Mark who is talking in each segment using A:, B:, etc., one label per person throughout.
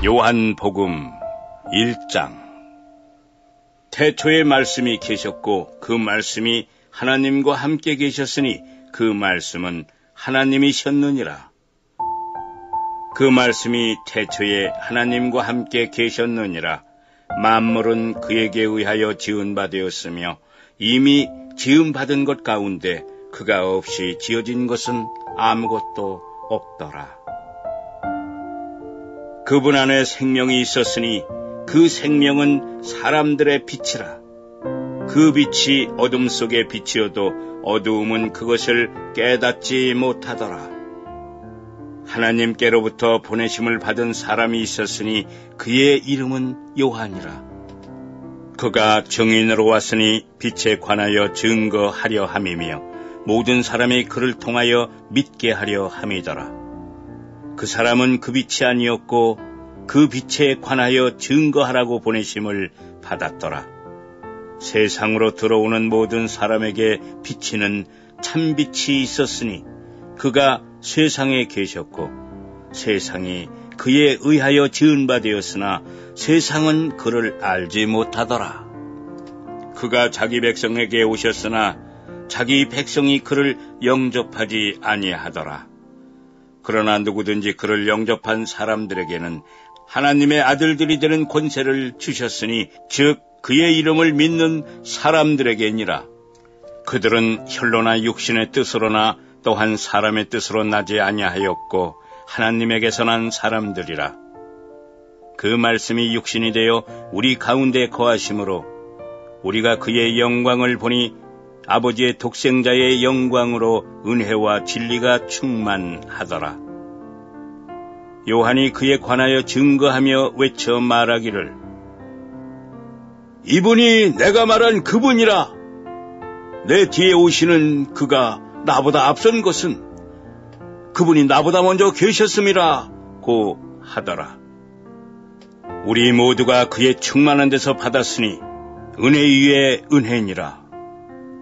A: 요한복음 1장. 태초에 말씀이 계셨고 그 말씀이 하나님과 함께 계셨으니 그 말씀은 하나님이셨느니라. 그 말씀이 태초에 하나님과 함께 계셨느니라. 만물은 그에게 의하여 지은 바 되었으며 이미 지음받은 것 가운데 그가 없이 지어진 것은 아무것도 없더라. 그분 안에 생명이 있었으니 그 생명은 사람들의 빛이라. 그 빛이 어둠 속에 비치어도 어두움은 그것을 깨닫지 못하더라. 하나님께로부터 보내심을 받은 사람이 있었으니 그의 이름은 요한이라. 그가 증인으로 왔으니 빛에 관하여 증거하려 함이며 모든 사람이 그를 통하여 믿게 하려 함이더라. 그 사람은 그 빛이 아니었고 그 빛에 관하여 증거하라고 보내심을 받았더라. 세상으로 들어오는 모든 사람에게 비치는 참빛이 있었으니 그가 세상에 계셨고 세상이 그에 의하여 지은 바 되었으나 세상은 그를 알지 못하더라. 그가 자기 백성에게 오셨으나 자기 백성이 그를 영접하지 아니하더라. 그러나 누구든지 그를 영접한 사람들에게는 하나님의 아들들이 되는 권세를 주셨으니 즉 그의 이름을 믿는 사람들에게니라. 그들은 혈로나 육신의 뜻으로나 또한 사람의 뜻으로 나지 아니하였고 하나님에게서 난 사람들이라. 그 말씀이 육신이 되어 우리 가운데 거하심으로 우리가 그의 영광을 보니 아버지의 독생자의 영광으로 은혜와 진리가 충만하더라. 요한이 그에 관하여 증거하며 외쳐 말하기를 이분이 내가 말한 그분이라. 내 뒤에 오시는 그가 나보다 앞선 것은 그분이 나보다 먼저 계셨음이라 고 하더라. 우리 모두가 그의 충만한 데서 받았으니 은혜 위에 은혜니라.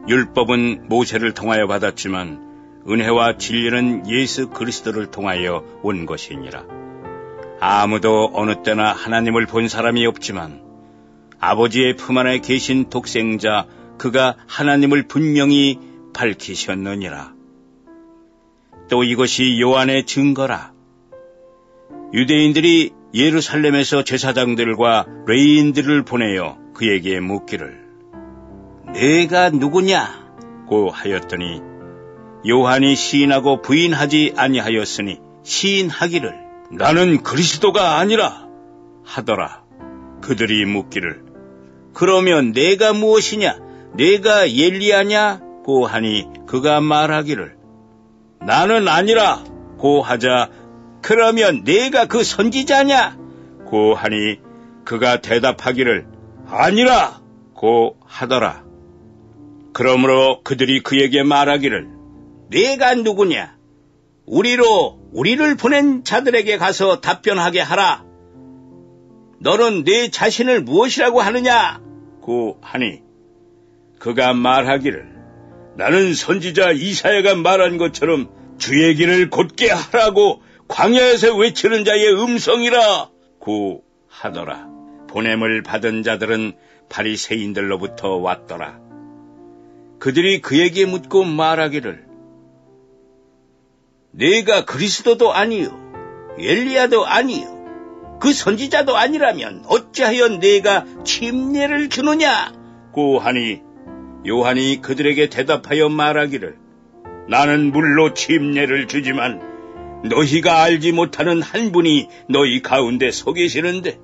A: 율법은 모세를 통하여 받았지만 은혜와 진리는 예수 그리스도를 통하여 온 것이니라. 아무도 어느 때나 하나님을 본 사람이 없지만 아버지의 품 안에 계신 독생자 그가 하나님을 분명히 밝히셨느니라. 또 이것이 요한의 증거라. 유대인들이 예루살렘에서 제사장들과 레위인들을 보내어 그에게 묻기를 내가 누구냐고 하였더니 요한이 시인하고 부인하지 아니하였으니 시인하기를 나는 그리스도가 아니라 하더라. 그들이 묻기를 그러면 내가 무엇이냐? 내가 엘리야냐고 하니 그가 말하기를 나는 아니라 고 하자 그러면 내가 그 선지자냐고 하니 그가 대답하기를 아니라 고 하더라. 그러므로 그들이 그에게 말하기를 네가 누구냐? 우리를 보낸 자들에게 가서 답변하게 하라. 너는 네 자신을 무엇이라고 하느냐고 하니 그가 말하기를 나는 선지자 이사야가 말한 것처럼 주의 길을 곧게 하라고 광야에서 외치는 자의 음성이라고 하더라. 보냄을 받은 자들은 바리새인들로부터 왔더라. 그들이 그에게 묻고 말하기를 네가 그리스도도 아니요 엘리야도 아니요 그 선지자도 아니라면 어찌하여 네가 침례를 주느냐고 하니 요한이 그들에게 대답하여 말하기를 나는 물로 침례를 주지만 너희가 알지 못하는 한 분이 너희 가운데 서 계시는데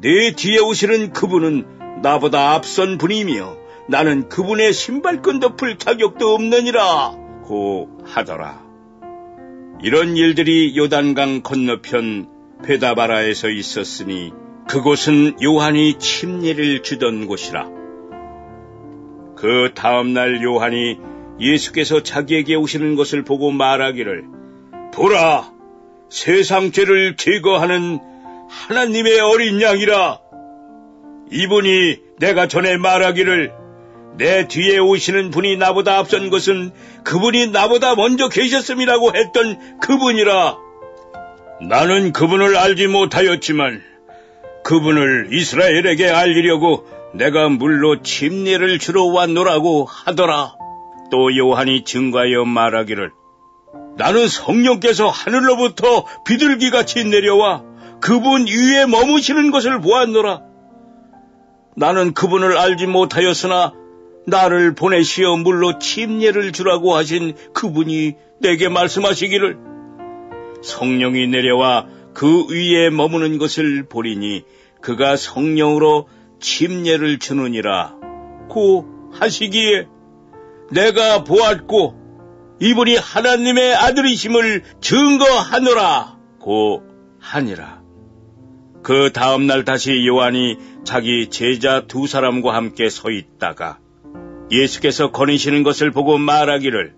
A: 내 뒤에 오시는 그분은 나보다 앞선 분이며 나는 그분의 신발끈 덮을 자격도 없느니라 고 하더라. 이런 일들이 요단강 건너편 베다바라에서 있었으니 그곳은 요한이 침례를 주던 곳이라. 그 다음날 요한이 예수께서 자기에게 오시는 것을 보고 말하기를 보라, 세상 죄를 제거하는 하나님의 어린 양이라. 이분이 내가 전에 말하기를 내 뒤에 오시는 분이 나보다 앞선 것은 그분이 나보다 먼저 계셨음이라고 했던 그분이라. 나는 그분을 알지 못하였지만 그분을 이스라엘에게 알리려고 내가 물로 침례를 주러 왔노라고 하더라. 또 요한이 증거하여 말하기를 나는 성령께서 하늘로부터 비둘기같이 내려와 그분 위에 머무시는 것을 보았노라. 나는 그분을 알지 못하였으나 나를 보내시어 물로 침례를 주라고 하신 그분이 내게 말씀하시기를 성령이 내려와 그 위에 머무는 것을 보리니 그가 성령으로 침례를 주느니라 고 하시기에 내가 보았고 이분이 하나님의 아들이심을 증거하노라 고 하니라. 그 다음날 다시 요한이 자기 제자 두 사람과 함께 서 있다가 예수께서 거니시는 것을 보고 말하기를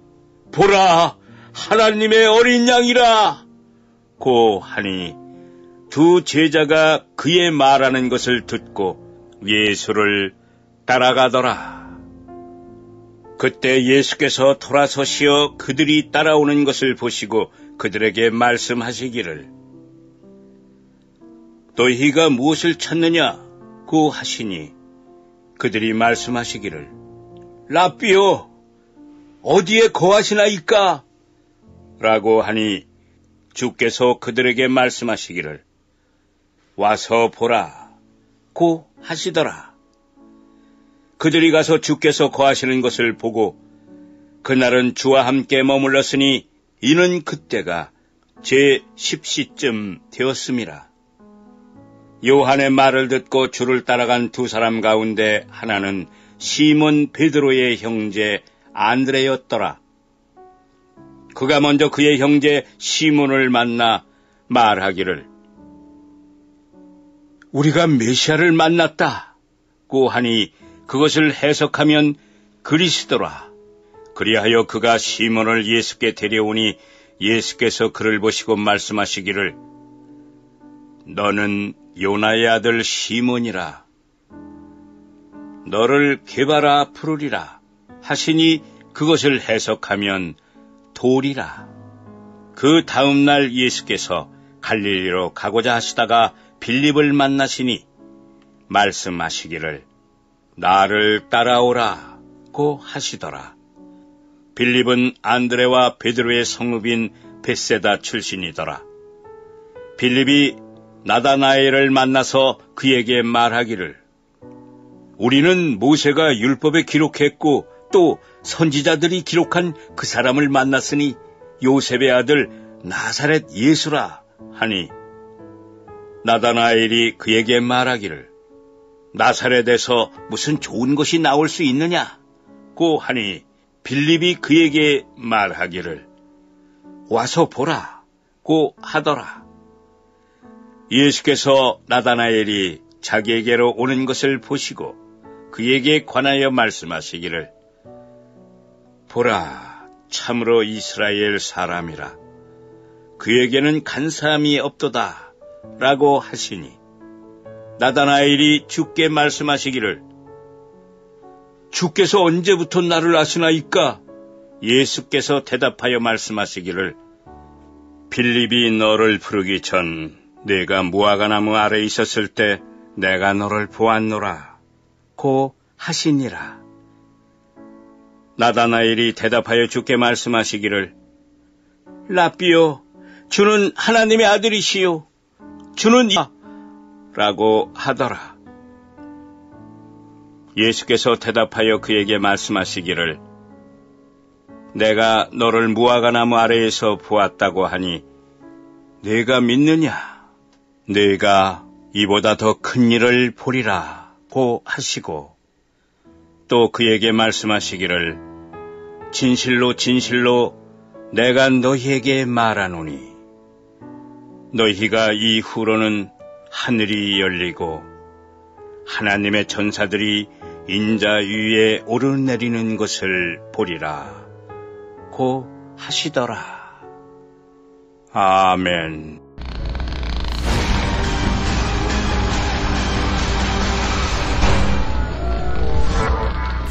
A: 보라 하나님의 어린 양이라 고 하니 두 제자가 그의 말하는 것을 듣고 예수를 따라가더라. 그때 예수께서 돌아서시어 그들이 따라오는 것을 보시고 그들에게 말씀하시기를 너희가 무엇을 찾느냐고 하시니 그들이 말씀하시기를 랍비요 어디에 거하시나이까 라고 하니 주께서 그들에게 말씀하시기를 와서 보라 고 하시더라. 그들이 가서 주께서 거하시는 것을 보고 그날은 주와 함께 머물렀으니 이는 그때가 제10시쯤 되었음이라. 요한의 말을 듣고 주를 따라간 두 사람 가운데 하나는 시몬 베드로의 형제 안드레였더라. 그가 먼저 그의 형제 시몬을 만나 말하기를 우리가 메시아를 만났다고 하니 그것을 해석하면 그리스도라. 그리하여 그가 시몬을 예수께 데려오니 예수께서 그를 보시고 말씀하시기를 너는 요나의 아들 시몬이라. 너를 게바라 부르리라 하시니 그것을 해석하면 돌이라. 그 다음날 예수께서 갈릴리로 가고자 하시다가 빌립을 만나시니 말씀하시기를 나를 따라오라고 하시더라. 빌립은 안드레와 베드로의 성읍인 벳세다 출신이더라. 빌립이 나다나엘을 만나서 그에게 말하기를 우리는 모세가 율법에 기록했고 또 선지자들이 기록한 그 사람을 만났으니 요셉의 아들 나사렛 예수라 하니 나다나엘이 그에게 말하기를 나사렛에서 무슨 좋은 것이 나올 수 있느냐고 하니 빌립이 그에게 말하기를 와서 보라고 하더라. 예수께서 나다나엘이 자기에게로 오는 것을 보시고 그에게 관하여 말씀하시기를 보라 참으로 이스라엘 사람이라 그에게는 간사함이 없도다 라고 하시니 나다나엘이 주께 말씀하시기를 주께서 언제부터 나를 아시나이까? 예수께서 대답하여 말씀하시기를 빌립이 너를 부르기 전 네가 무화과나무 아래 있었을 때 내가 너를 보았노라 고 하시니라. 나다나엘이 대답하여 주께 말씀하시기를 랍비요 주는 하나님의 아들이시요 주는 라고 하더라. 예수께서 대답하여 그에게 말씀하시기를 내가 너를 무화과나무 아래에서 보았다고 하니 네가 믿느냐? 네가 이보다 더 큰 일을 보리라고 하시고 또 그에게 말씀하시기를 진실로 진실로 내가 너희에게 말하노니 너희가 이후로는 하늘이 열리고 하나님의 천사들이 인자 위에 오르내리는 것을 보리라 고 하시더라. 아멘.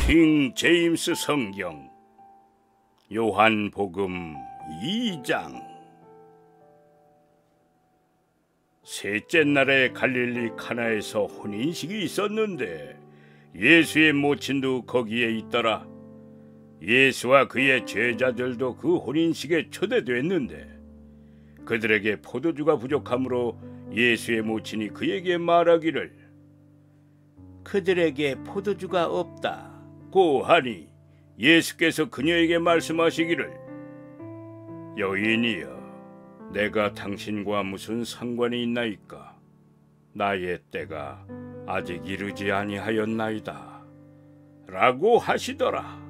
A: 킹 제임스 성경 요한복음 2장 셋째 날에 갈릴리 카나에서 혼인식이 있었는데 예수의 모친도 거기에 있더라. 예수와 그의 제자들도 그 혼인식에 초대됐는데 그들에게 포도주가 부족하므로 예수의 모친이 그에게 말하기를 그들에게 포도주가 없다고 하니 예수께서 그녀에게 말씀하시기를 여인이여, 내가 당신과 무슨 상관이 있나이까? 나의 때가 아직 이르지 아니하였나이다 라고 하시더라.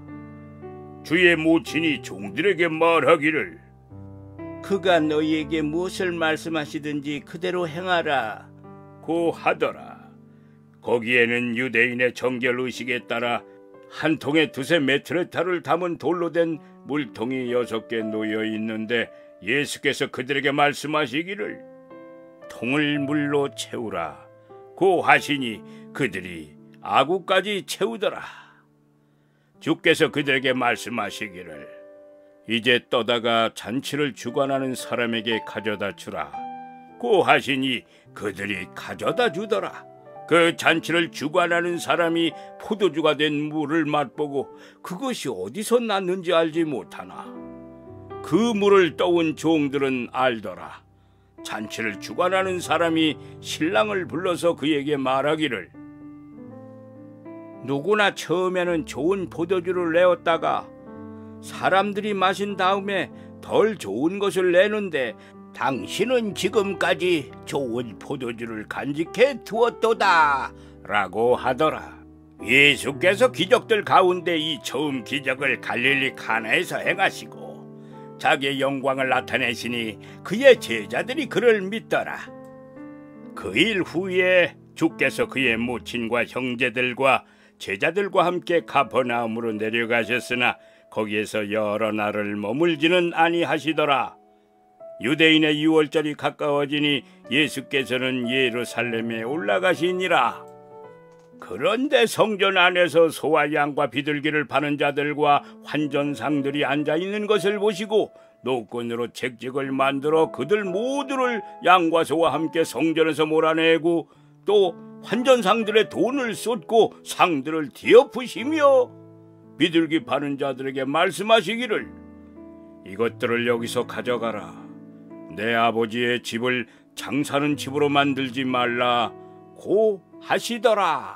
A: 주의 모친이 종들에게 말하기를 그가 너희에게 무엇을 말씀하시든지 그대로 행하라 고 하더라. 거기에는 유대인의 정결의식에 따라 한 통에 두세 메트레타를 담은 돌로 된 물통이 6개 놓여 있는데 예수께서 그들에게 말씀하시기를 통을 물로 채우라 고 하시니 그들이 아구까지 채우더라. 주께서 그들에게 말씀하시기를 이제 떠다가 잔치를 주관하는 사람에게 가져다 주라 고 하시니 그들이 가져다 주더라. 그 잔치를 주관하는 사람이 포도주가 된 물을 맛보고 그것이 어디서 났는지 알지 못하나 그 물을 떠온 종들은 알더라. 잔치를 주관하는 사람이 신랑을 불러서 그에게 말하기를 누구나 처음에는 좋은 포도주를 내었다가 사람들이 마신 다음에 덜 좋은 것을 내는데 당신은 지금까지 좋은 포도주를 간직해 두었도다 라고 하더라. 예수께서 기적들 가운데 이 처음 기적을 갈릴리 카나에서 행하시고 자기의 영광을 나타내시니 그의 제자들이 그를 믿더라. 그 일 후에 주께서 그의 모친과 형제들과 제자들과 함께 가버나움으로 내려가셨으나 거기에서 여러 날을 머물지는 아니하시더라. 유대인의 유월절이 가까워지니 예수께서는 예루살렘에 올라가시니라. 그런데 성전 안에서 소와 양과 비둘기를 파는 자들과 환전상들이 앉아있는 것을 보시고 노끈으로 책직을 만들어 그들 모두를 양과 소와 함께 성전에서 몰아내고 또 환전상들의 돈을 쏟고 상들을 뒤엎으시며 비둘기 파는 자들에게 말씀하시기를 이것들을 여기서 가져가라. 내 아버지의 집을 장사하는 집으로 만들지 말라고 하시더라.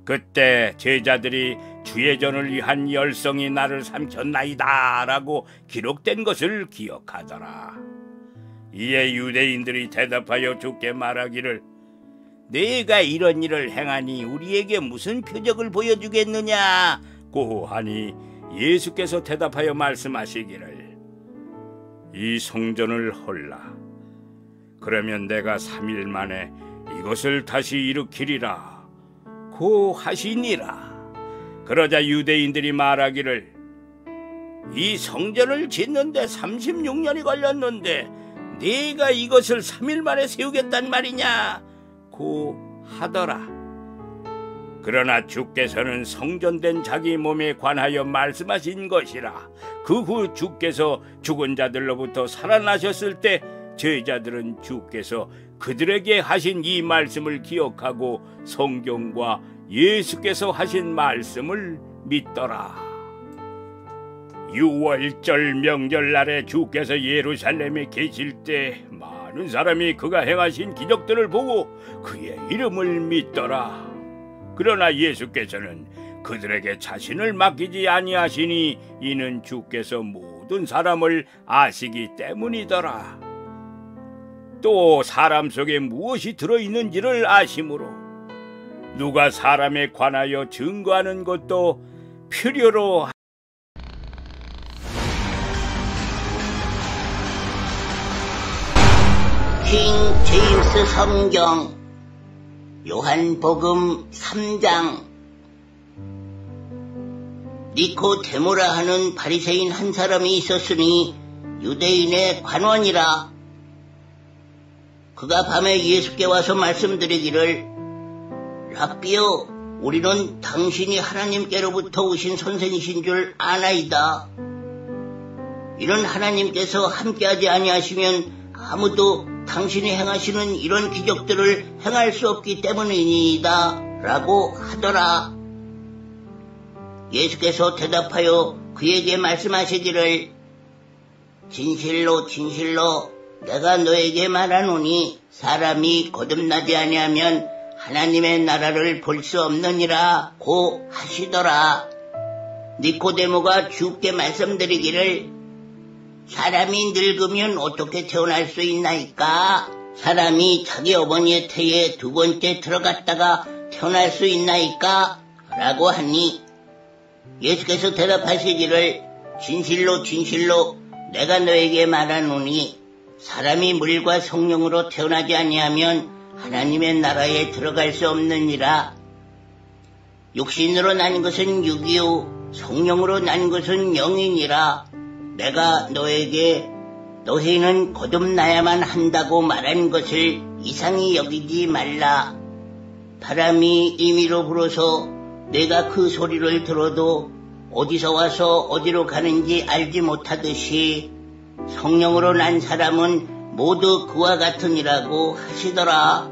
A: 그때 제자들이 주의 전을 위한 열성이 나를 삼켰나이다 라고 기록된 것을 기억하더라. 이에 유대인들이 대답하여 주께 말하기를 네가 이런 일을 행하니 우리에게 무슨 표적을 보여주겠느냐고 하니 예수께서 대답하여 말씀하시기를 이 성전을 헐라. 그러면 내가 3일 만에 이것을 다시 일으키리라 고 하시니라. 그러자 유대인들이 말하기를 이 성전을 짓는데 36년이 걸렸는데 네가 이것을 3일 만에 세우겠단 말이냐 고 하더라. 그러나 주께서는 성전된 자기 몸에 관하여 말씀하신 것이라. 그 후 주께서 죽은 자들로부터 살아나셨을 때 제자들은 주께서 그들에게 하신 이 말씀을 기억하고 성경과 예수께서 하신 말씀을 믿더라. 유월절 명절날에 주께서 예루살렘에 계실 때 많은 사람이 그가 행하신 기적들을 보고 그의 이름을 믿더라. 그러나 예수께서는 그들에게 자신을 맡기지 아니하시니 이는 주께서 모든 사람을 아시기 때문이더라. 또 사람 속에 무엇이 들어있는지를 아심으로 누가 사람에 관하여 증거하는 것도 필요로
B: 킹 제임스 성경 요한복음 3장. 니코데모라 하는 바리새인 한 사람이 있었으니 유대인의 관원이라. 그가 밤에 예수께 와서 말씀드리기를 랍비여, 우리는 당신이 하나님께로부터 오신 선생이신 줄 아나이다. 이는 하나님께서 함께하지 아니하시면 아무도 당신이 행하시는 이런 기적들을 행할 수 없기 때문이니이다 라고 하더라. 예수께서 대답하여 그에게 말씀하시기를 진실로 진실로 내가 너에게 말하노니 사람이 거듭나지 아니하면 하나님의 나라를 볼 수 없느니라 고 하시더라. 니코데모가 주께 말씀드리기를 사람이 늙으면 어떻게 태어날 수 있나이까? 사람이 자기 어머니의 태에 두 번째 들어갔다가 태어날 수 있나이까? 라고 하니 예수께서 대답하시기를 진실로 진실로 내가 너에게 말하노니 사람이 물과 성령으로 태어나지 아니하면 하나님의 나라에 들어갈 수 없느니라. 육신으로 난 것은 육이요 성령으로 난 것은 영이니라. 내가 너에게 너희는 거듭나야만 한다고 말한 것을 이상히 여기지 말라. 바람이 임의로 불어서 내가 그 소리를 들어도 어디서 와서 어디로 가는지 알지 못하듯이 성령으로 난 사람은 모두 그와 같으니라고 하시더라.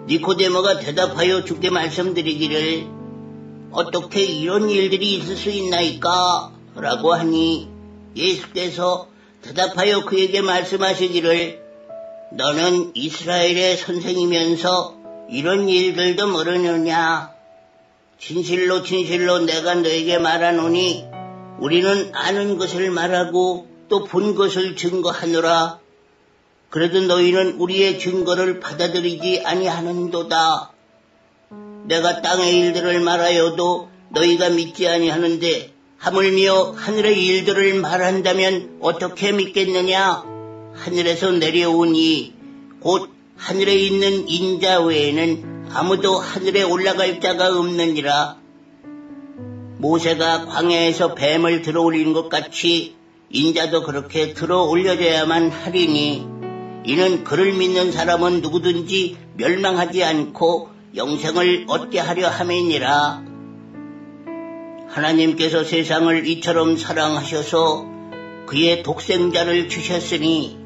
B: 니코데모가 대답하여 주께 말씀드리기를 어떻게 이런 일들이 있을 수 있나이까? 라고 하니 예수께서 대답하여 그에게 말씀하시기를 너는 이스라엘의 선생이면서 이런 일들도 모르느냐? 진실로 진실로 내가 너에게 말하노니 우리는 아는 것을 말하고 또 본 것을 증거하노라. 그래도 너희는 우리의 증거를 받아들이지 아니하는도다. 내가 땅의 일들을 말하여도 너희가 믿지 아니하는데 하물며 하늘의 일들을 말한다면 어떻게 믿겠느냐? 하늘에서 내려오니 곧 하늘에 있는 인자 외에는 아무도 하늘에 올라갈 자가 없느니라. 모세가 광야에서 뱀을 들어 올린 것 같이 인자도 그렇게 들어 올려져야만 하리니 이는 그를 믿는 사람은 누구든지 멸망하지 않고 영생을 얻게 하려 함이니라. 하나님께서 세상을 이처럼 사랑하셔서 그의 독생자를 주셨으니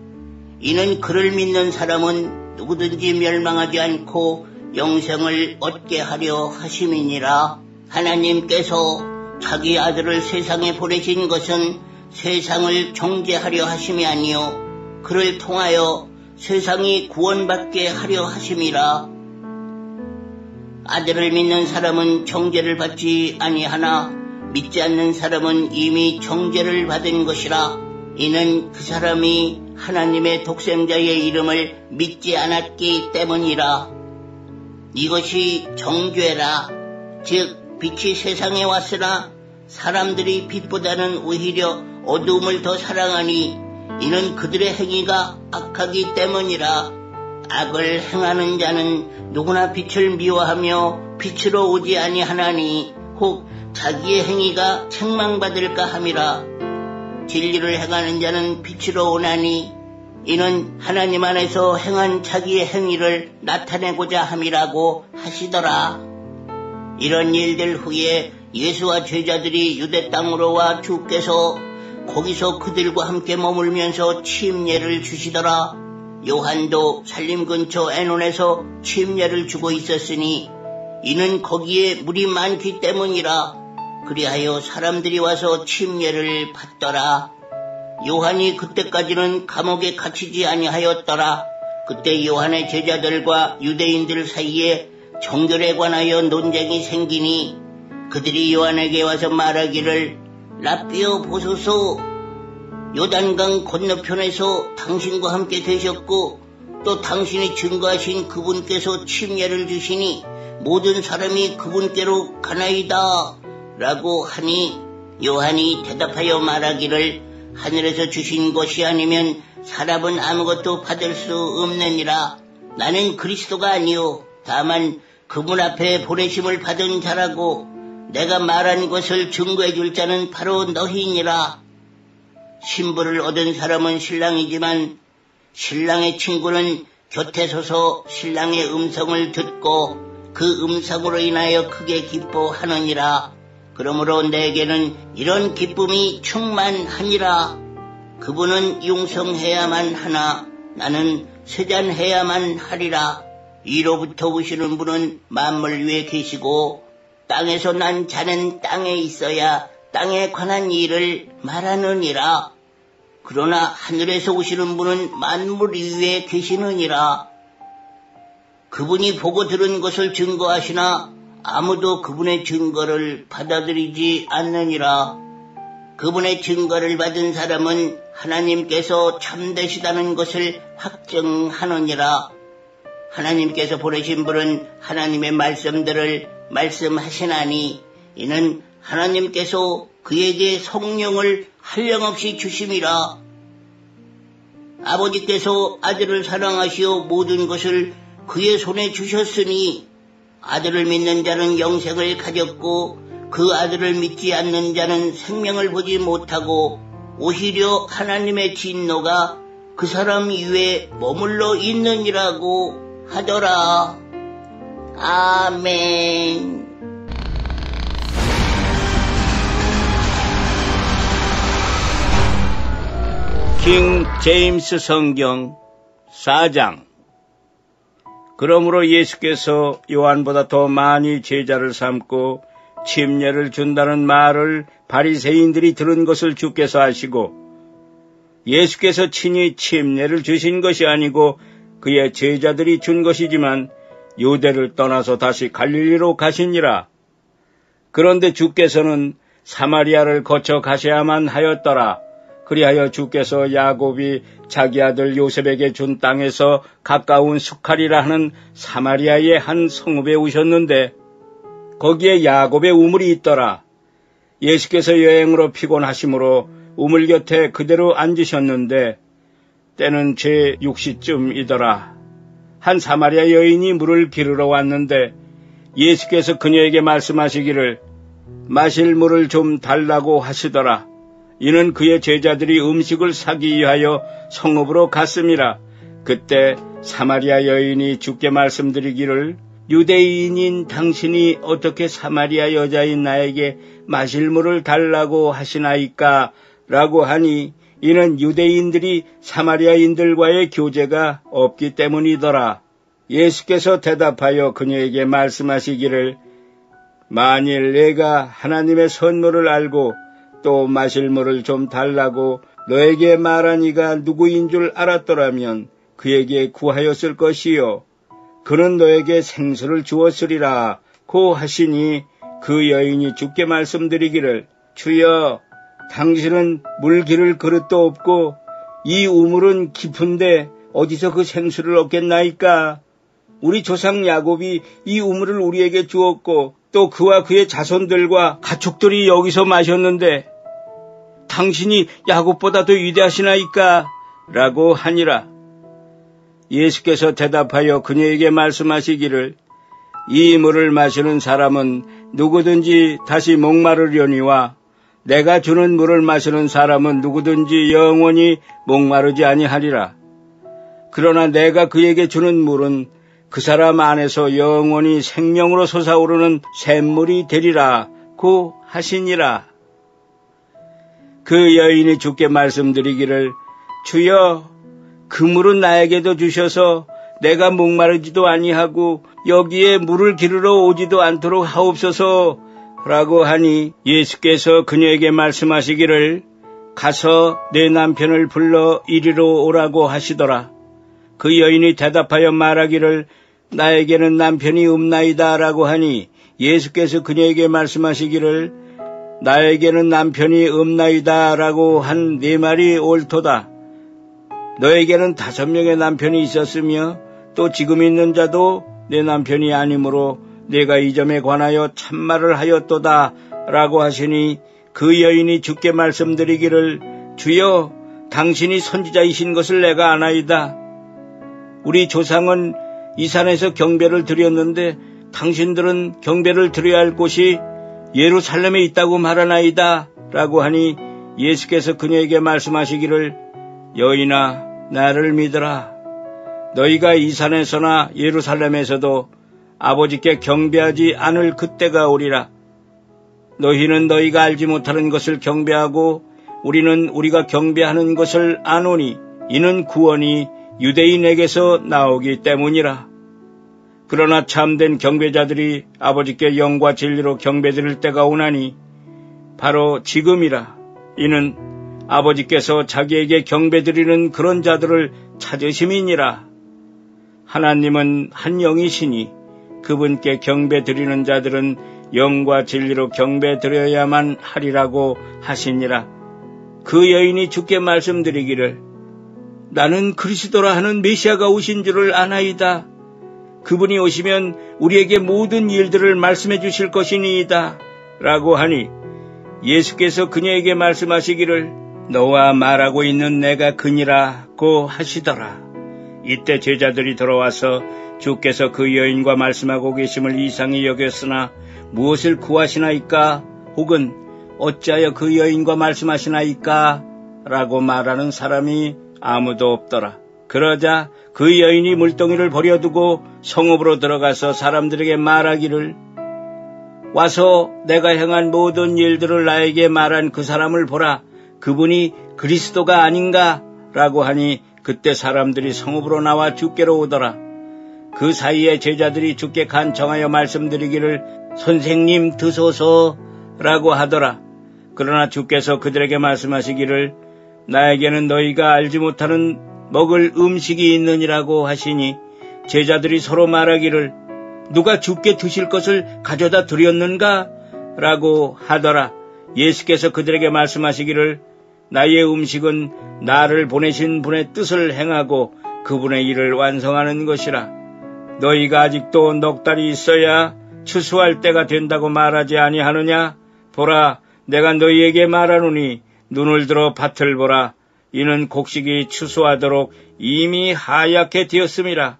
B: 이는 그를 믿는 사람은 누구든지 멸망하지 않고 영생을 얻게 하려 하심이니라. 하나님께서 자기 아들을 세상에 보내신 것은 세상을 정죄하려 하심이 아니요 그를 통하여 세상이 구원받게 하려 하심이라. 아들을 믿는 사람은 정죄를 받지 아니하나 믿지 않는 사람은 이미 정죄를 받은 것이라. 이는 그 사람이 하나님의 독생자의 이름을 믿지 않았기 때문이라. 이것이 정죄라. 즉 빛이 세상에 왔으나 사람들이 빛보다는 오히려 어두움을 더 사랑하니 이는 그들의 행위가 악하기 때문이라. 악을 행하는 자는 누구나 빛을 미워하며 빛으로 오지 아니하나니 혹 자기의 행위가 책망받을까 함이라. 진리를 행하는 자는 빛으로 오나니 이는 하나님 안에서 행한 자기의 행위를 나타내고자 함이라고 하시더라. 이런 일들 후에 예수와 제자들이 유대 땅으로 와 주께서 거기서 그들과 함께 머물면서 침례를 주시더라. 요한도 살림 근처 애논에서 침례를 주고 있었으니 이는 거기에 물이 많기 때문이라. 그리하여 사람들이 와서 침례를 받더라. 요한이 그때까지는 감옥에 갇히지 아니하였더라. 그때 요한의 제자들과 유대인들 사이에 정결에 관하여 논쟁이 생기니 그들이 요한에게 와서 말하기를 라삐여 보소서, 요단강 건너편에서 당신과 함께 계셨고 또 당신이 증거하신 그분께서 침례를 주시니 모든 사람이 그분께로 가나이다 라고 하니 요한이 대답하여 말하기를 하늘에서 주신 것이 아니면 사람은 아무것도 받을 수 없느니라. 나는 그리스도가 아니요 다만 그분 앞에 보내심을 받은 자라고 내가 말한 것을 증거해 줄 자는 바로 너희니라. 신부를 얻은 사람은 신랑이지만 신랑의 친구는 곁에 서서 신랑의 음성을 듣고 그 음성으로 인하여 크게 기뻐하느니라. 그러므로 내게는 이런 기쁨이 충만하니라. 그분은 융성해야만 하나 나는 세잔해야만 하리라. 이로부터 오시는 분은 만물 위에 계시고 땅에서 난 자는 땅에 있어야 땅에 관한 일을 말하느니라. 그러나 하늘에서 오시는 분은 만물 위에 계시느니라. 그분이 보고 들은 것을 증거하시나 아무도 그분의 증거를 받아들이지 않느니라. 그분의 증거를 받은 사람은 하나님께서 참되시다는 것을 확증하느니라. 하나님께서 보내신 분은 하나님의 말씀들을 말씀하시나니 이는 하나님께서 그에게 성령을 한량없이 주심이라. 아버지께서 아들을 사랑하시어 모든 것을 그의 손에 주셨으니 아들을 믿는 자는 영생을 가졌고 그 아들을 믿지 않는 자는 생명을 보지 못하고 오히려 하나님의 진노가 그 사람 위에 머물러 있느니라고 하더라. 아멘.
A: 킹 제임스 성경 4장. 그러므로 예수께서 요한보다 더 많이 제자를 삼고 침례를 준다는 말을 바리새인들이 들은 것을 주께서 아시고 예수께서 친히 침례를 주신 것이 아니고 그의 제자들이 준 것이지만 유대를 떠나서 다시 갈릴리로 가시니라. 그런데 주께서는 사마리아를 거쳐 가셔야만 하였더라. 그리하여 주께서 야곱이 자기 아들 요셉에게 준 땅에서 가까운 수칼이라 하는 사마리아의 한 성읍에 오셨는데 거기에 야곱의 우물이 있더라. 예수께서 여행으로 피곤하심으로 우물 곁에 그대로 앉으셨는데 때는 제6시쯤이더라. 한 사마리아 여인이 물을 기르러 왔는데 예수께서 그녀에게 말씀하시기를 마실 물을 좀 달라고 하시더라. 이는 그의 제자들이 음식을 사기 위하여 성읍으로 갔음이라. 그때 사마리아 여인이 주께 말씀드리기를 유대인인 당신이 어떻게 사마리아 여자인 나에게 마실 물을 달라고 하시나이까? 라고 하니 이는 유대인들이 사마리아인들과의 교제가 없기 때문이더라. 예수께서 대답하여 그녀에게 말씀하시기를 만일 내가 하나님의 선물을 알고 또 마실 물을 좀 달라고 너에게 말한 이가 누구인 줄 알았더라면 그에게 구하였을 것이요 그는 너에게 생수를 주었으리라 고 하시니 그 여인이 주께 말씀드리기를 주여 당신은 물 기를 그릇도 없고 이 우물은 깊은데 어디서 그 생수를 얻겠나이까? 우리 조상 야곱이 이 우물을 우리에게 주었고 또 그와 그의 자손들과 가축들이 여기서 마셨는데 당신이 야곱보다 더 위대하시나이까? 라고 하니라. 예수께서 대답하여 그녀에게 말씀하시기를 이 물을 마시는 사람은 누구든지 다시 목마르려니와 내가 주는 물을 마시는 사람은 누구든지 영원히 목마르지 아니하리라. 그러나 내가 그에게 주는 물은 그 사람 안에서 영원히 생명으로 솟아오르는 샘물이 되리라 고 하시니라. 그 여인이 주께 말씀드리기를 주여 그 물은 나에게도 주셔서 내가 목마르지도 아니하고 여기에 물을 기르러 오지도 않도록 하옵소서 라고 하니 예수께서 그녀에게 말씀하시기를 가서 내 남편을 불러 이리로 오라고 하시더라. 그 여인이 대답하여 말하기를 나에게는 남편이 없나이다 라고 하니 예수께서 그녀에게 말씀하시기를 나에게는 남편이 없나이다 라고 한 네 말이 옳도다. 너에게는 5명의 남편이 있었으며 또 지금 있는 자도 내 남편이 아니므로 내가 이 점에 관하여 참말을 하였도다 라고 하시니 그 여인이 주께 말씀드리기를 주여 당신이 선지자이신 것을 내가 아나이다. 우리 조상은 이 산에서 경배를 드렸는데 당신들은 경배를 드려야 할 곳이 예루살렘에 있다고 말하나이다 라고 하니 예수께서 그녀에게 말씀하시기를 여인아 나를 믿으라. 너희가 이 산에서나 예루살렘에서도 아버지께 경배하지 않을 그때가 오리라. 너희는 너희가 알지 못하는 것을 경배하고 우리는 우리가 경배하는 것을 아노니 이는 구원이 유대인에게서 나오기 때문이라. 그러나 참된 경배자들이 아버지께 영과 진리로 경배드릴 때가 오나니 바로 지금이라. 이는 아버지께서 자기에게 경배드리는 그런 자들을 찾으심이니라. 하나님은 한 영이시니 그분께 경배드리는 자들은 영과 진리로 경배드려야만 하리라고 하시니라. 그 여인이 주께 말씀드리기를 나는 그리스도라 하는 메시아가 오신 줄을 아나이다. 그분이 오시면 우리에게 모든 일들을 말씀해 주실 것이니이다. 라고 하니 예수께서 그녀에게 말씀하시기를 너와 말하고 있는 내가 그니라고 하시더라. 이때 제자들이 들어와서 주께서 그 여인과 말씀하고 계심을 이상히 여겼으나 무엇을 구하시나이까? 혹은 어찌하여 그 여인과 말씀하시나이까? 라고 말하는 사람이 아무도 없더라. 그러자 그 여인이 물동이를 버려두고 성읍으로 들어가서 사람들에게 말하기를 와서 내가 행한 모든 일들을 나에게 말한 그 사람을 보라. 그분이 그리스도가 아닌가? 라고 하니 그때 사람들이 성읍으로 나와 주께로 오더라. 그 사이에 제자들이 주께 간청하여 말씀드리기를 선생님 드소서 라고 하더라. 그러나 주께서 그들에게 말씀하시기를 나에게는 너희가 알지 못하는 먹을 음식이 있느니라고 하시니 제자들이 서로 말하기를 누가 주께 드실 것을 가져다 드렸는가? 라고 하더라. 예수께서 그들에게 말씀하시기를 나의 음식은 나를 보내신 분의 뜻을 행하고 그분의 일을 완성하는 것이라. 너희가 아직도 넉 달이 있어야 추수할 때가 된다고 말하지 아니하느냐? 보라, 내가 너희에게 말하노니 눈을 들어 밭을 보라. 이는 곡식이 추수하도록 이미 하얗게 되었음이라.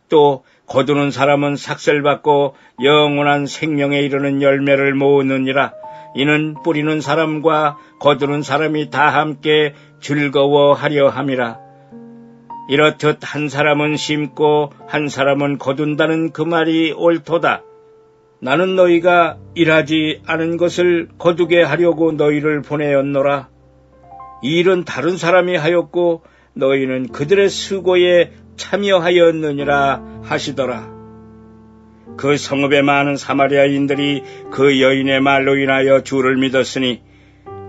A: 또 거두는 사람은 삭슬받고 영원한 생명에 이르는 열매를 모으느니라. 이는 뿌리는 사람과 거두는 사람이 다 함께 즐거워하려 함이라. 이렇듯 한 사람은 심고 한 사람은 거둔다는 그 말이 옳도다. 나는 너희가 일하지 않은 것을 거두게 하려고 너희를 보내었노라. 이 일은 다른 사람이 하였고 너희는 그들의 수고에 참여하였느니라 하시더라. 그 성읍에 많은 사마리아인들이 그 여인의 말로 인하여 주를 믿었으니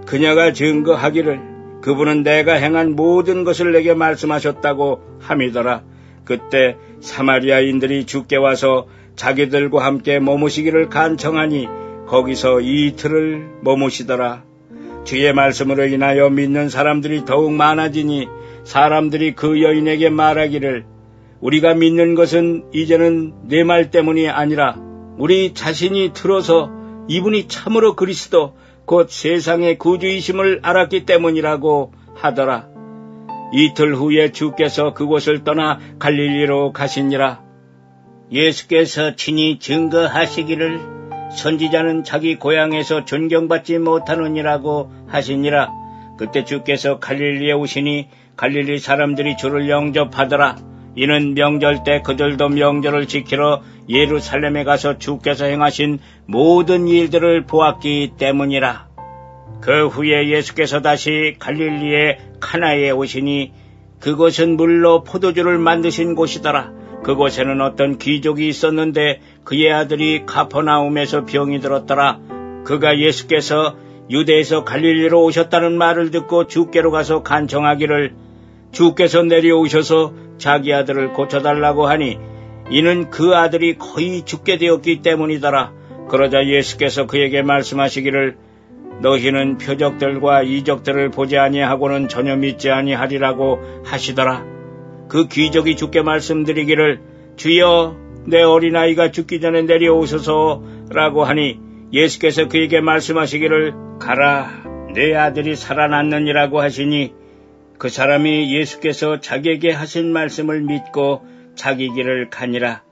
A: 그녀가 증거하기를 그분은 내가 행한 모든 것을 내게 말씀하셨다고 함이더라. 그때 사마리아인들이 주께 와서 자기들과 함께 머무시기를 간청하니 거기서 이틀을 머무시더라. 주의 말씀으로 인하여 믿는 사람들이 더욱 많아지니 사람들이 그 여인에게 말하기를 우리가 믿는 것은 이제는 내 말 때문이 아니라 우리 자신이 들어서 이분이 참으로 그리스도 곧 세상의 구주이심을 알았기 때문이라고 하더라. 이틀 후에 주께서 그곳을 떠나 갈릴리로 가시니라. 예수께서 친히 증거하시기를 선지자는 자기 고향에서 존경받지 못하느니라고 하시니라. 그때 주께서 갈릴리에 오시니 갈릴리 사람들이 주를 영접하더라. 이는 명절 때 그들도 명절을 지키러 예루살렘에 가서 주께서 행하신 모든 일들을 보았기 때문이라. 그 후에 예수께서 다시 갈릴리의 카나에 오시니 그곳은 물로 포도주를 만드신 곳이더라. 그곳에는 어떤 귀족이 있었는데 그의 아들이 가퍼나움에서 병이 들었더라. 그가 예수께서 유대에서 갈릴리로 오셨다는 말을 듣고 주께로 가서 간청하기를 주께서 내려오셔서 자기 아들을 고쳐달라고 하니 이는 그 아들이 거의 죽게 되었기 때문이더라. 그러자 예수께서 그에게 말씀하시기를 너희는 표적들과 이적들을 보지 아니하고는 전혀 믿지 아니하리라고 하시더라. 그 귀족이 주께 말씀드리기를 주여 내 어린아이가 죽기 전에 내려오소서라고 하니 예수께서 그에게 말씀하시기를 가라 내 아들이 살아났느니라고 하시니 그 사람이 예수께서 자기에게 하신 말씀을 믿고 자기 길을 가니라.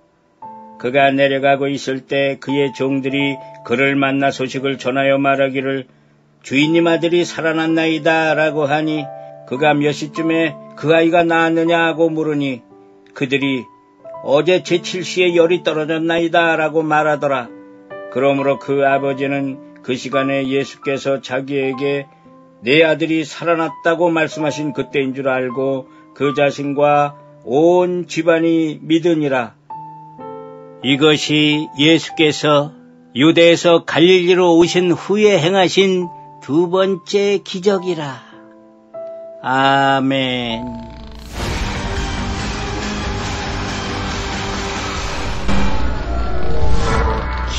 A: 그가 내려가고 있을 때 그의 종들이 그를 만나 소식을 전하여 말하기를 주인님 아들이 살아났나이다 라고 하니 그가 몇 시쯤에 그 아이가 나았느냐 하고 물으니 그들이 어제 제7시에 열이 떨어졌나이다 라고 말하더라. 그러므로 그 아버지는 그 시간에 예수께서 자기에게 내 아들이 살아났다고 말씀하신 그때인 줄 알고 그 자신과
C: 온 집안이 믿으니라. 이것이 예수께서 유대에서 갈릴리로 오신 후에 행하신 두 번째 기적이라. 아멘.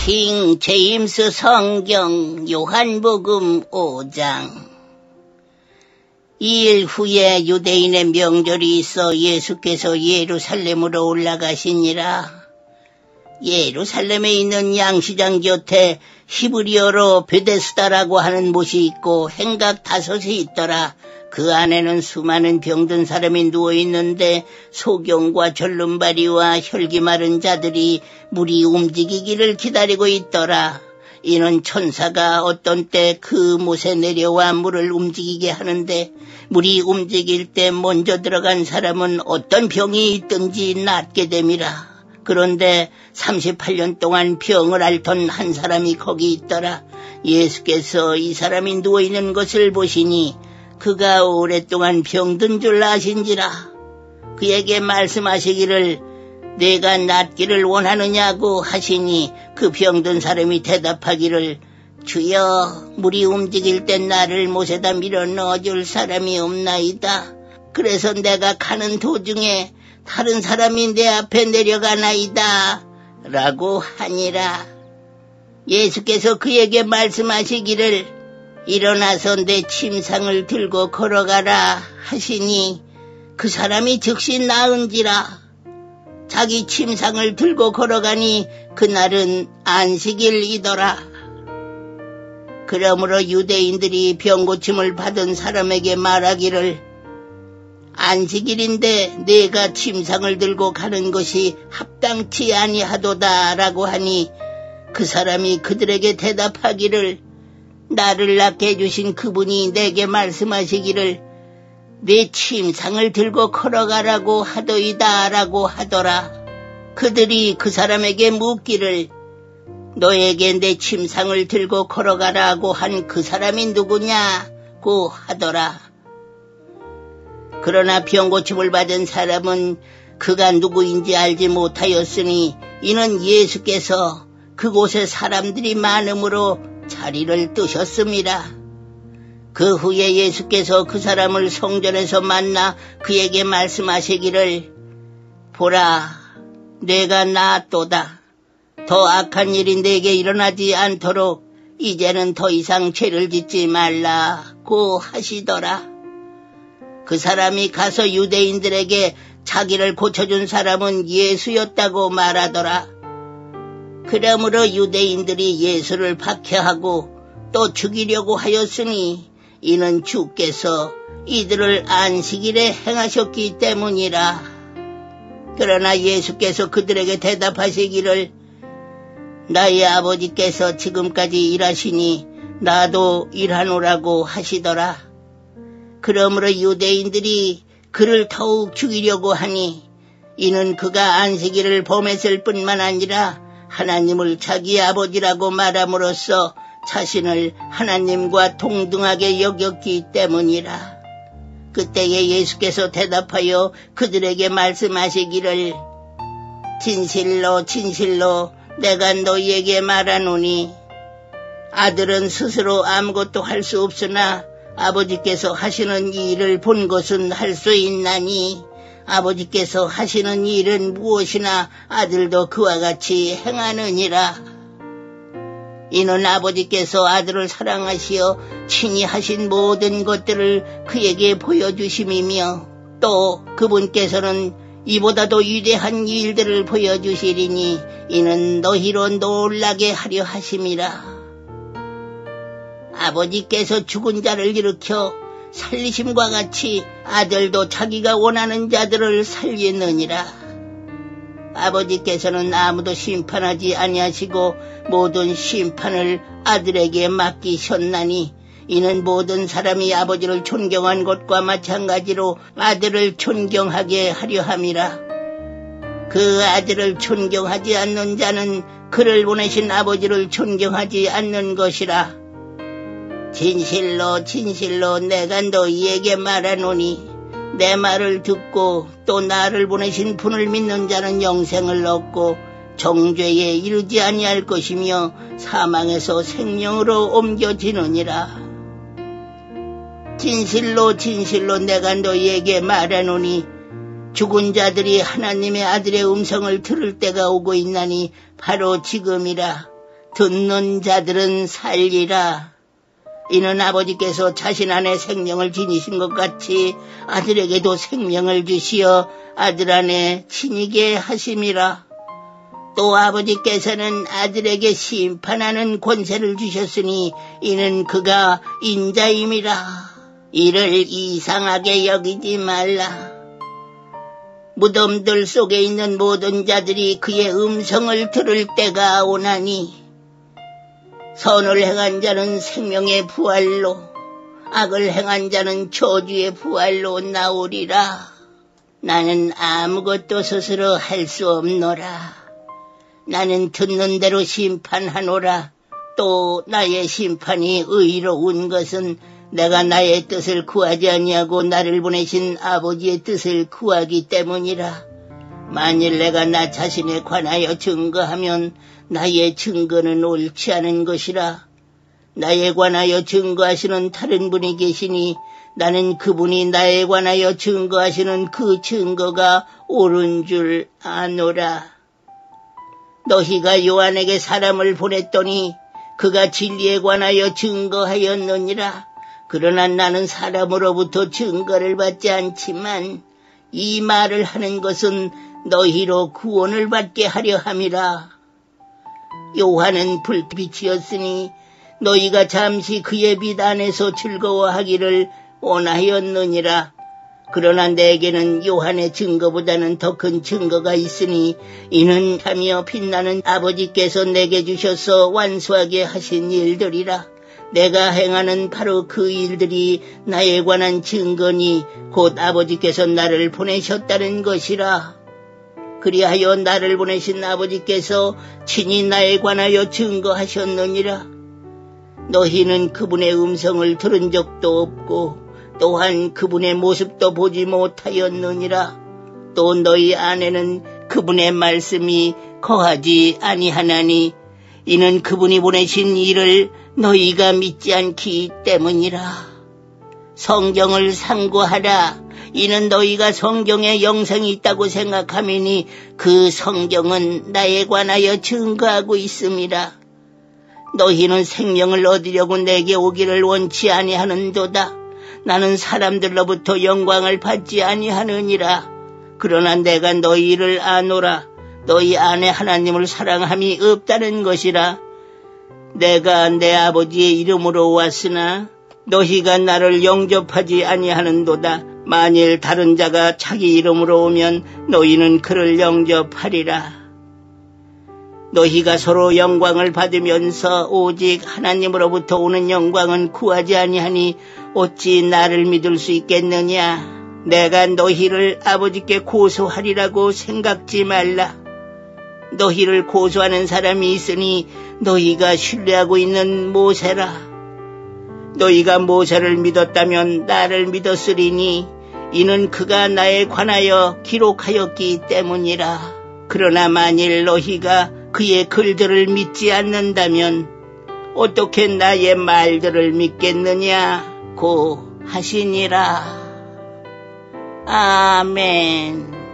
B: 킹 제임스 성경 요한복음 5장. 2일 후에 유대인의 명절이 있어 예수께서 예루살렘으로 올라가시니라. 예루살렘에 있는 양시장 곁에 히브리어로 베데스다라고 하는 못이 있고 행각 5이 있더라. 그 안에는 수많은 병든 사람이 누워있는데 소경과 절름발이와 혈기 마른 자들이 물이 움직이기를 기다리고 있더라. 이는 천사가 어떤 때 그 못에 내려와 물을 움직이게 하는데 물이 움직일 때 먼저 들어간 사람은 어떤 병이 있든지 낫게 됨이라. 그런데 38년 동안 병을 앓던 한 사람이 거기 있더라. 예수께서 이 사람이 누워있는 것을 보시니 그가 오랫동안 병든 줄 아신지라. 그에게 말씀하시기를 내가 낫기를 원하느냐고 하시니 그 병든 사람이 대답하기를 주여, 물이 움직일 때 나를 못에다 밀어 넣어줄 사람이 없나이다. 그래서 내가 가는 도중에 다른 사람이 내 앞에 내려가나이다 라고 하니라. 예수께서 그에게 말씀하시기를 일어나서 내 침상을 들고 걸어가라 하시니 그 사람이 즉시 나은지라. 자기 침상을 들고 걸어가니 그날은 안식일이더라. 그러므로 유대인들이 병고침을 받은 사람에게 말하기를 안식일인데 내가 침상을 들고 가는 것이 합당치 아니하도다 라고 하니 그 사람이 그들에게 대답하기를 나를 낳게 해주신 그분이 내게 말씀하시기를 내 침상을 들고 걸어가라고 하더이다 라고 하더라. 그들이 그 사람에게 묻기를 너에게 내 침상을 들고 걸어가라고 한 그 사람이 누구냐고 하더라. 그러나 병고침을 받은 사람은 그가 누구인지 알지 못하였으니 이는 예수께서 그곳에 사람들이 많음으로 자리를 뜨셨습니다. 그 후에 예수께서 그 사람을 성전에서 만나 그에게 말씀하시기를 보라, 내가 나았도다. 더 악한 일이 내게 일어나지 않도록 이제는 더 이상 죄를 짓지 말라고 하시더라. 그 사람이 가서 유대인들에게 자기를 고쳐준 사람은 예수였다고 말하더라. 그러므로 유대인들이 예수를 박해하고 또 죽이려고 하였으니 이는 주께서 이들을 안식일에 행하셨기 때문이라. 그러나 예수께서 그들에게 대답하시기를 나의 아버지께서 지금까지 일하시니 나도 일하노라고 하시더라. 그러므로 유대인들이 그를 더욱 죽이려고 하니 이는 그가 안식일을 범했을 뿐만 아니라 하나님을 자기 아버지라고 말함으로써 자신을 하나님과 동등하게 여겼기 때문이라. 그때에 예수께서 대답하여 그들에게 말씀하시기를 진실로 진실로 내가 너희에게 말하노니 아들은 스스로 아무것도 할 수 없으나 아버지께서 하시는 이 일을 본 것은 할 수 있나니 아버지께서 하시는 일은 무엇이나 아들도 그와 같이 행하느니라. 이는 아버지께서 아들을 사랑하시어 친히 하신 모든 것들을 그에게 보여주심이며 또 그분께서는 이보다도 위대한 일들을 보여주시리니 이는 너희로 놀라게 하려 하심이라. 아버지께서 죽은 자를 일으켜 살리심과 같이 아들도 자기가 원하는 자들을 살리느니라. 아버지께서는 아무도 심판하지 아니하시고 모든 심판을 아들에게 맡기셨나니 이는 모든 사람이 아버지를 존경한 것과 마찬가지로 아들을 존경하게 하려 함이라. 그 아들을 존경하지 않는 자는 그를 보내신 아버지를 존경하지 않는 것이라. 진실로 진실로 내가 너희에게 말하노니 내 말을 듣고 또 나를 보내신 분을 믿는 자는 영생을 얻고 정죄에 이르지 아니할 것이며 사망에서 생명으로 옮겨지느니라. 진실로 진실로 내가 너희에게 말하노니 죽은 자들이 하나님의 아들의 음성을 들을 때가 오고 있나니 바로 지금이라. 듣는 자들은 살리라. 이는 아버지께서 자신 안에 생명을 지니신 것 같이 아들에게도 생명을 주시어 아들 안에 지니게 하심이라. 또 아버지께서는 아들에게 심판하는 권세를 주셨으니 이는 그가 인자임이라. 이를 이상하게 여기지 말라. 무덤들 속에 있는 모든 자들이 그의 음성을 들을 때가 오나니 선을 행한 자는 생명의 부활로 악을 행한 자는 저주의 부활로 나오리라. 나는 아무것도 스스로 할 수 없노라. 나는 듣는 대로 심판하노라. 또 나의 심판이 의로운 것은 내가 나의 뜻을 구하지 아니하고 나를 보내신 아버지의 뜻을 구하기 때문이라. 만일 내가 나 자신에 관하여 증거하면 나의 증거는 옳지 않은 것이라. 나에 관하여 증거하시는 다른 분이 계시니 나는 그분이 나에 관하여 증거하시는 그 증거가 옳은 줄 아노라. 너희가 요한에게 사람을 보냈더니 그가 진리에 관하여 증거하였느니라. 그러나 나는 사람으로부터 증거를 받지 않지만 이 말을 하는 것은 너희로 구원을 받게 하려 함이라. 요한은 불빛이었으니 너희가 잠시 그의 빛 안에서 즐거워하기를 원하였느니라. 그러나 내게는 요한의 증거보다는 더 큰 증거가 있으니 이는 하며 빛나는 아버지께서 내게 주셔서 완수하게 하신 일들이라. 내가 행하는 바로 그 일들이 나에 관한 증거니 곧 아버지께서 나를 보내셨다는 것이라. 그리하여 나를 보내신 아버지께서 친히 나에 관하여 증거하셨느니라. 너희는 그분의 음성을 들은 적도 없고 또한 그분의 모습도 보지 못하였느니라. 또 너희 안에는 그분의 말씀이 거하지 아니하나니 이는 그분이 보내신 이를 너희가 믿지 않기 때문이라. 성경을 상고하라. 이는 너희가 성경에 영생이 있다고 생각하미니 그 성경은 나에 관하여 증거하고 있음이라. 너희는 생명을 얻으려고 내게 오기를 원치 아니하는도다. 나는 사람들로부터 영광을 받지 아니하느니라. 그러나 내가 너희를 아노라. 너희 안에 하나님을 사랑함이 없다는 것이라. 내가 내 아버지의 이름으로 왔으나 너희가 나를 영접하지 아니하는도다. 만일 다른 자가 자기 이름으로 오면 너희는 그를 영접하리라. 너희가 서로 영광을 받으면서 오직 하나님으로부터 오는 영광은 구하지 아니하니 어찌 나를 믿을 수 있겠느냐. 내가 너희를 아버지께 고소하리라고 생각지 말라. 너희를 고소하는 사람이 있으니 너희가 신뢰하고 있는 모세라. 너희가 모세를 믿었다면 나를 믿었으리니 이는 그가 나에 관하여 기록하였기 때문이라. 그러나 만일 너희가 그의 글들을 믿지 않는다면 어떻게 나의 말들을 믿겠느냐 고 하시니라. 아멘.